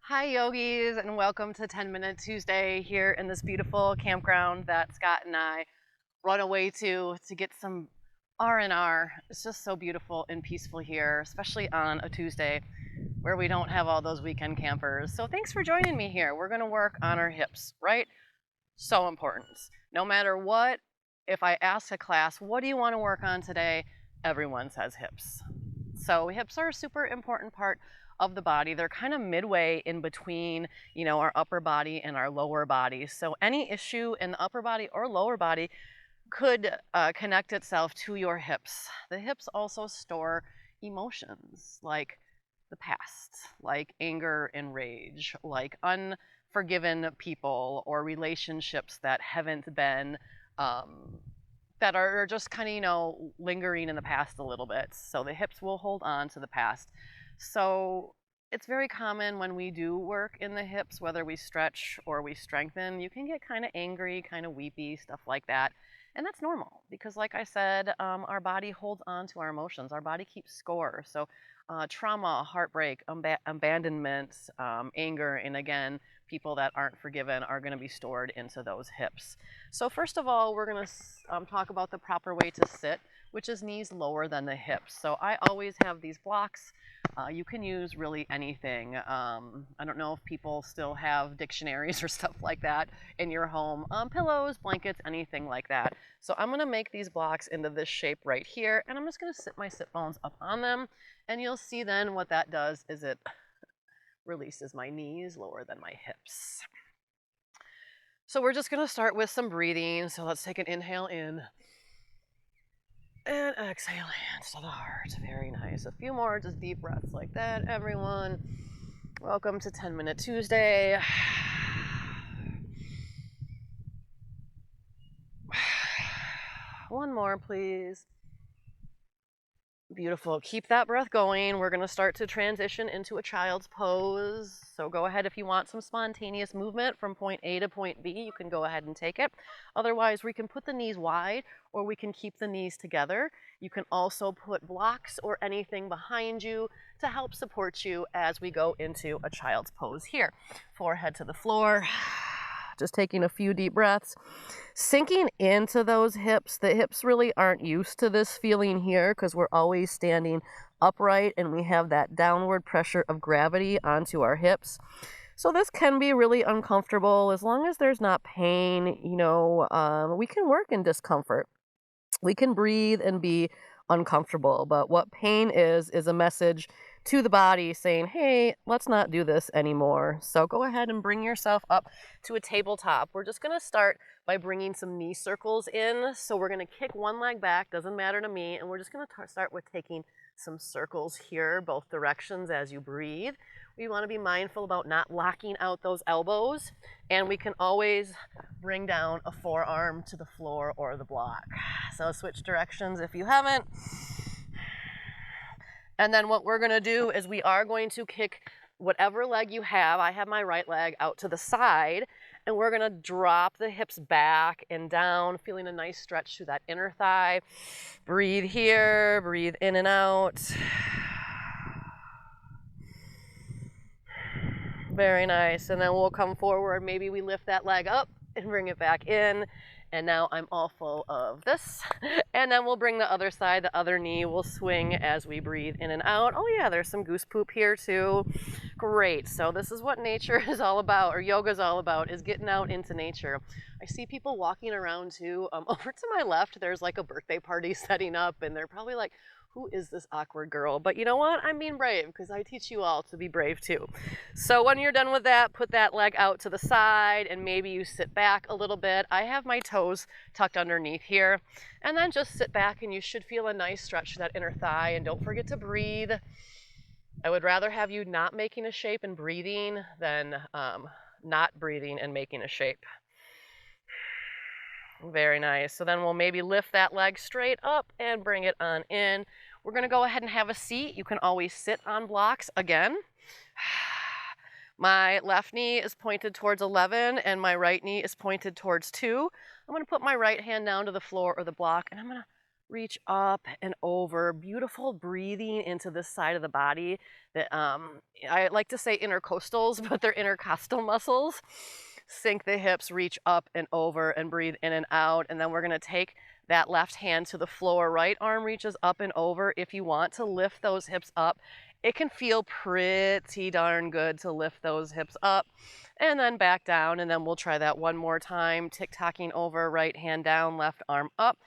Hi yogis, and welcome to 10 Minute Tuesday here in this beautiful campground that Scott and I run away to get some R&R. It's just so beautiful and peaceful here, especially on a Tuesday where we don't have all those weekend campers. So thanks for joining me here. We're going to work on our hips, right? So important. No matter what, if I ask a class, what do you want to work on today? Everyone says hips. So hips are a super important part of the body. They're kind of midway in between, our upper body and our lower body. So any issue in the upper body or lower body could connect itself to your hips. The hips also store emotions like the past, like anger and rage, like unforgiven people or relationships that haven't been that are just kind of, lingering in the past a little bit. So the hips will hold on to the past. So it's very common when we do work in the hips, whether we stretch or we strengthen, you can get kind of angry, kind of weepy, stuff like that. And that's normal because, like I said, our body holds on to our emotions. Our body keeps score. So trauma, heartbreak, abandonment, anger, and again, people that aren't forgiven are going to be stored into those hips. So first of all, we're going to talk about the proper way to sit, which is knees lower than the hips. So I always have these blocks. You can use really anything. I don't know if people still have dictionaries or stuff like that in your home. Pillows, blankets, anything like that. So I'm going to make these blocks into this shape right here, and I'm just going to sit my sit bones up on them. And you'll see then what that does is it releases my knees lower than my hips. So we're just going to start with some breathing. So let's take an inhale in. And exhale hands to the heart. Very nice. A few more just deep breaths like that, everyone. Welcome to 10 Minute Tuesday. One more, please. Beautiful. Keep that breath going. We're going to start to transition into a child's pose. So go ahead if you want some spontaneous movement from point A to point B, you can go ahead and take it. Otherwise, we can put the knees wide or we can keep the knees together. You can also put blocks or anything behind you to help support you as we go into a child's pose here. Forehead to the floor. Just taking a few deep breaths. Sinking into those hips. The hips really aren't used to this feeling here because we're always standing upright and we have that downward pressure of gravity onto our hips. So this can be really uncomfortable. As long as there's not pain, we can work in discomfort. We can breathe and be uncomfortable, but what pain is a message to the body saying, hey, let's not do this anymore. So go ahead and bring yourself up to a tabletop. We're just going to start by bringing some knee circles in. So we're going to kick one leg back, doesn't matter to me, and we're just going to start with taking some circles here, both directions as you breathe. We want to be mindful about not locking out those elbows, and we can always bring down a forearm to the floor or the block. So switch directions if you haven't. And then what we're going to do is we are going to kick whatever leg you have. I have my right leg out to the side, and we're going to drop the hips back and down, feeling a nice stretch through that inner thigh. Breathe here, breathe in and out. Very nice. And then we'll come forward. Maybe we lift that leg up and bring it back in. And now I'm all full of this. And then we'll bring the other side, the other knee will swing as we breathe in and out. Oh yeah, there's some goose poop here too. Great. So this is what nature is all about, or yoga is all about, is getting out into nature. I see people walking around too. Over to my left, there's like a birthday party setting up, and they're probably like, who is this awkward girl? But you know what? I'm being brave because I teach you all to be brave too. So when you're done with that, put that leg out to the side and maybe you sit back a little bit. I have my toes tucked underneath here. And then just sit back and you should feel a nice stretch to that inner thigh. And don't forget to breathe. I would rather have you not making a shape and breathing than not breathing and making a shape. Very nice. So then we'll maybe lift that leg straight up and bring it on in. We're going to go ahead and have a seat. You can always sit on blocks again. My left knee is pointed towards 11 and my right knee is pointed towards 2. I'm going to put my right hand down to the floor or the block, and I'm going to Reach up and over. Beautiful breathing into this side of the body that I like to say intercostals, but they're intercostal muscles. Sink the hips, reach up and over, and breathe in and out. And then we're going to take that left hand to the floor. Right arm reaches up and over. If you want to lift those hips up, it can feel pretty darn good to lift those hips up and then back down. And then we'll try that one more time. Tick-tocking over, right hand down, left arm up.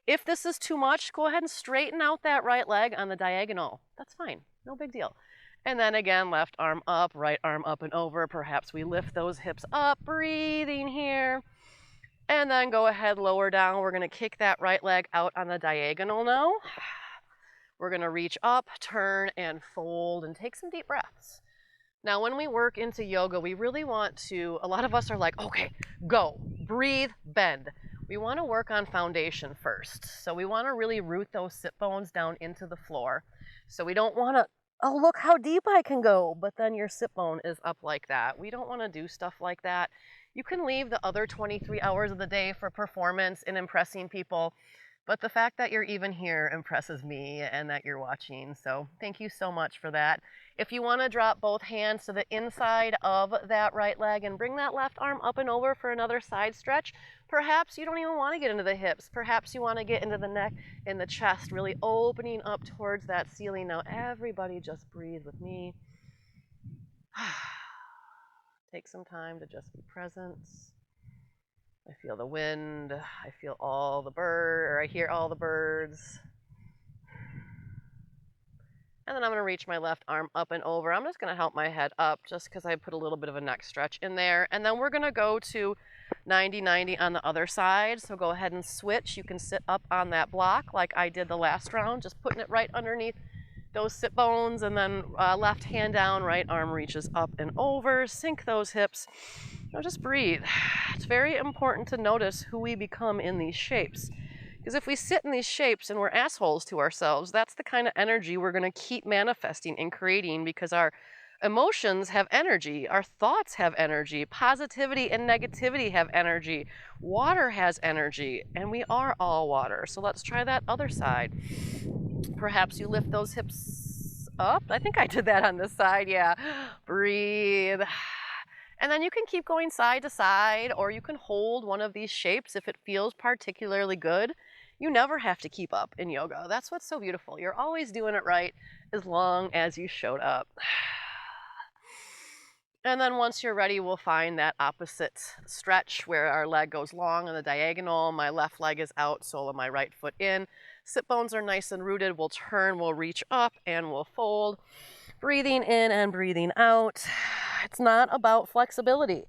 If this is too much, go ahead and straighten out that right leg on the diagonal. That's fine, no big deal. And then again, left arm up, right arm up and over. Perhaps we lift those hips up, breathing here. And then go ahead, lower down. We're gonna kick that right leg out on the diagonal now. We're gonna reach up, turn, and fold, and take some deep breaths. Now, when we work into yoga, we really want to, a lot of us are like, okay, go, breathe, bend. We want to work on foundation first. So we want to really root those sit bones down into the floor. So we don't want to, oh, look how deep I can go, but then your sit bone is up like that. We don't want to do stuff like that. You can leave the other 23 hours of the day for performance and impressing people. But the fact that you're even here impresses me and that you're watching. So thank you so much for that. If you want to drop both hands to the inside of that right leg and bring that left arm up and over for another side stretch, perhaps you don't even want to get into the hips. Perhaps you want to get into the neck and the chest, really opening up towards that ceiling. Now, everybody just breathe with me. Take some time to just be present. I feel the wind. I feel all the I hear all the birds. And then I'm going to reach my left arm up and over. I'm just going to help my head up just because I put a little bit of a neck stretch in there. And then we're going to go to 90-90 on the other side. So go ahead and switch. You can sit up on that block like I did the last round, just putting it right underneath those sit bones, and then left hand down, right arm reaches up and over. Sink those hips. Now just breathe. It's very important to notice who we become in these shapes. Because if we sit in these shapes and we're assholes to ourselves, that's the kind of energy we're going to keep manifesting and creating, because our emotions have energy, our thoughts have energy, positivity and negativity have energy, water has energy, and we are all water. So let's try that other side. Perhaps you lift those hips up. I think I did that on this side, yeah. Breathe. And then you can keep going side to side, or you can hold one of these shapes if it feels particularly good. You never have to keep up in yoga. That's what's so beautiful. You're always doing it right as long as you showed up. And then once you're ready, we'll find that opposite stretch where our leg goes long on the diagonal. My left leg is out, sole of my right foot in. Sit bones are nice and rooted. We'll turn, we'll reach up, and we'll fold. Breathing in and breathing out. It's not about flexibility.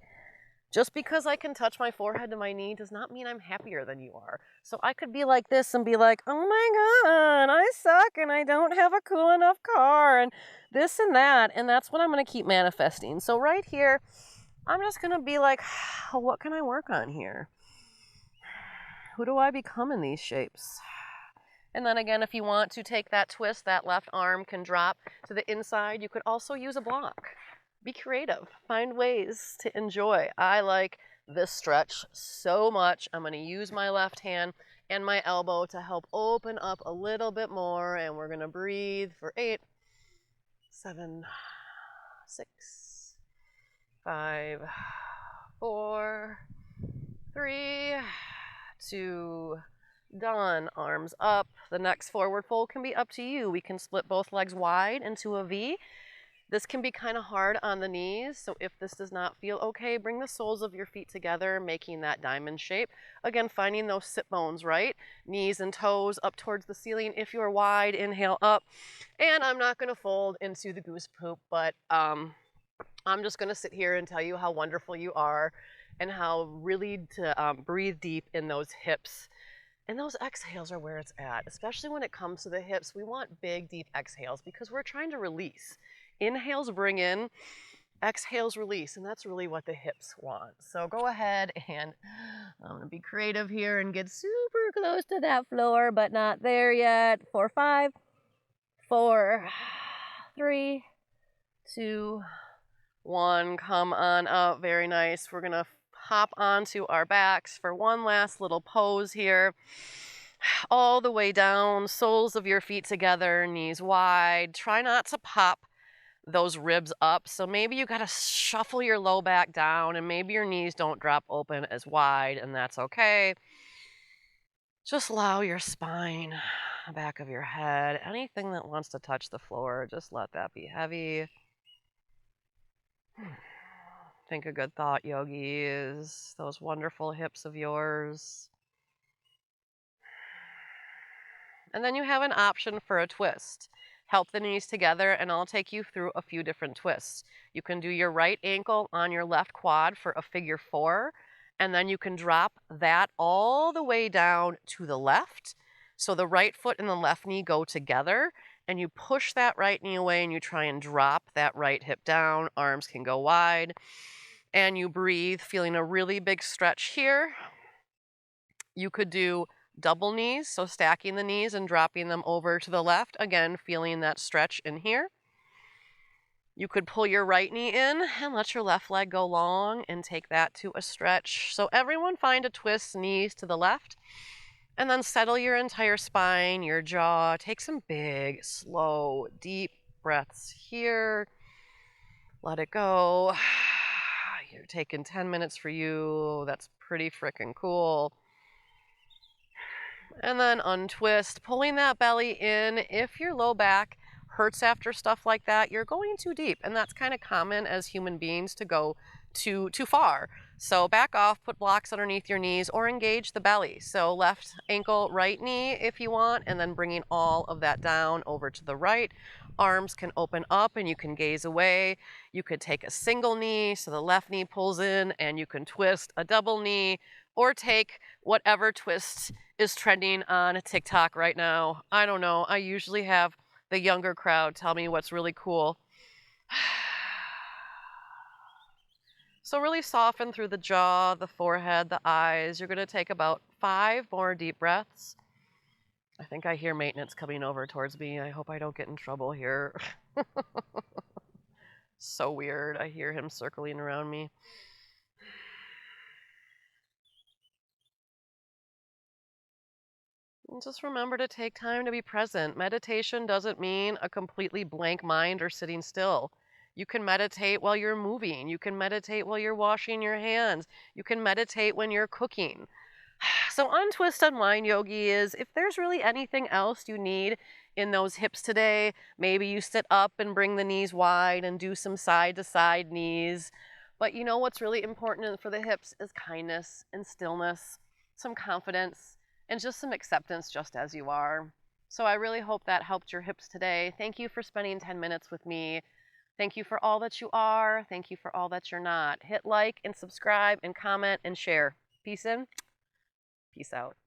Just because I can touch my forehead to my knee does not mean I'm happier than you are. So I could be like this and be like, oh my God, I suck and I don't have a cool enough car and this and that. And that's what I'm going to keep manifesting. So right here, I'm just going to be like, what can I work on here? Who do I become in these shapes? And then again, if you want to take that twist, that left arm can drop to the inside. You could also use a block. Be creative. Find ways to enjoy. I like this stretch so much. I'm going to use my left hand and my elbow to help open up a little bit more. And we're going to breathe for 8, 7, 6, 5, 4, 3, 2, done. Arms up. The next forward fold can be up to you. We can split both legs wide into a V. This can be kind of hard on the knees, so if this does not feel okay, bring the soles of your feet together, making that diamond shape. Again, finding those sit bones, right? Knees and toes up towards the ceiling. If you're wide, inhale up. And I'm not going to fold into the goose poop, but I'm just going to sit here and tell you how wonderful you are and how really to breathe deep in those hips. And those exhales are where it's at, especially when it comes to the hips. We want big, deep exhales because we're trying to release. Inhales bring in, exhales release, and that's really what the hips want. So go ahead and I'm going to be creative here and get super close to that floor, but not there yet. 4, 5, 4, 3, 2, 1. Come on up. Very nice. We're going to hop onto our backs for one last little pose here. All the way down, soles of your feet together, knees wide. Try not to pop those ribs up. So maybe you got to shuffle your low back down, and maybe your knees don't drop open as wide, and that's okay. Just allow your spine, the back of your head, anything that wants to touch the floor, just let that be heavy. Think a good thought, Yogi, is those wonderful hips of yours. And then you have an option for a twist. Help the knees together, and I'll take you through a few different twists. You can do your right ankle on your left quad for a figure 4, and then you can drop that all the way down to the left. So the right foot and the left knee go together, and you push that right knee away, and you try and drop that right hip down. Arms can go wide, and you breathe, feeling a really big stretch here. You could do double knees, so stacking the knees and dropping them over to the left. Again, feeling that stretch in here. You could pull your right knee in and let your left leg go long and take that to a stretch. So everyone find a twist, knees to the left, and then settle your entire spine, your jaw. Take some big, slow, deep breaths here. Let it go. You're taking 10 minutes for you. That's pretty freaking cool. And then untwist, pulling that belly in. If your low back hurts after stuff like that, you're going too deep. And that's kind of common as human beings to go too far. So back off, put blocks underneath your knees, or engage the belly. So left ankle, right knee if you want, and then bringing all of that down over to the right. Arms can open up and you can gaze away. You could take a single knee, so the left knee pulls in, and you can twist a double knee, or take whatever twist is trending on TikTok right now. I don't know. I usually have the younger crowd tell me what's really cool. So really soften through the jaw, the forehead, the eyes. You're going to take about 5 more deep breaths. I think I hear maintenance coming over towards me. I hope I don't get in trouble here. So weird. I hear him circling around me. And just remember to take time to be present. Meditation doesn't mean a completely blank mind or sitting still. You can meditate while you're moving. You can meditate while you're washing your hands. You can meditate when you're cooking. So untwist, unwind, Yogi, is if there's really anything else you need in those hips today, maybe you sit up and bring the knees wide and do some side-to-side knees. But you know what's really important for the hips is kindness and stillness, some confidence, and just some acceptance just as you are. So I really hope that helped your hips today. Thank you for spending 10 minutes with me. Thank you for all that you are. Thank you for all that you're not. Hit like and subscribe and comment and share. Peace in. Peace out.